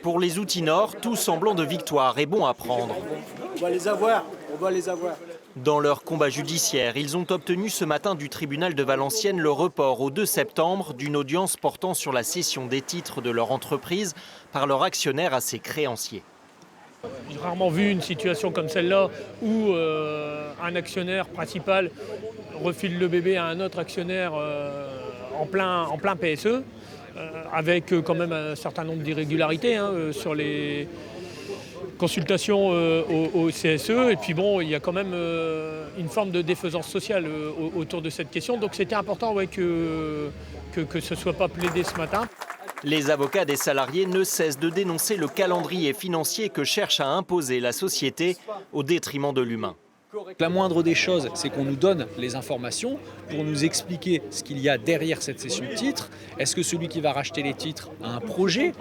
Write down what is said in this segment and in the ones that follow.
Pour les Outinor, tout semblant de victoire est bon à prendre. On va les avoir, on va les avoir. Dans leur combat judiciaire, ils ont obtenu ce matin du tribunal de Valenciennes le report au 2 septembre d'une audience portant sur la cession des titres de leur entreprise par leur actionnaire à ses créanciers. J'ai rarement vu une situation comme celle-là où un actionnaire principal refile le bébé à un autre actionnaire en plein PSE, avec quand même un certain nombre d'irrégularités sur les consultations au CSE. Et puis bon, il y a quand même une forme de défaisance sociale autour de cette question. Donc c'était important que ce ne soit pas plaidé ce matin. Les avocats des salariés ne cessent de dénoncer le calendrier financier que cherche à imposer la société au détriment de l'humain. La moindre des choses, c'est qu'on nous donne les informations pour nous expliquer ce qu'il y a derrière cette cession de titres. Est-ce que celui qui va racheter les titres a un projet?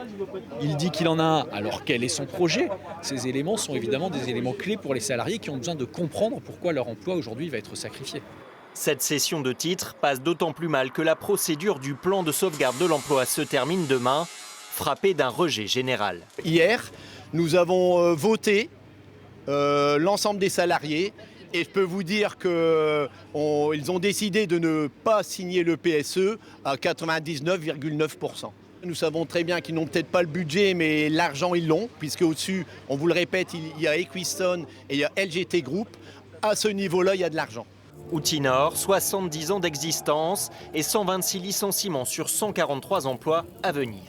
Il dit qu'il en a un, alors quel est son projet? Ces éléments sont évidemment des éléments clés pour les salariés qui ont besoin de comprendre pourquoi leur emploi aujourd'hui va être sacrifié. Cette cession de titres passe d'autant plus mal que la procédure du plan de sauvegarde de l'emploi se termine demain, frappée d'un rejet général. Hier, nous avons voté l'ensemble des salariés et je peux vous dire qu'ils ont décidé de ne pas signer le PSE à 99,9%. Nous savons très bien qu'ils n'ont peut-être pas le budget, mais l'argent ils l'ont, puisque au-dessus, on vous le répète, il y a Equistone et il y a LGT Group. À ce niveau-là, il y a de l'argent. Outinor, 70 ans d'existence et 126 licenciements sur 143 emplois à venir.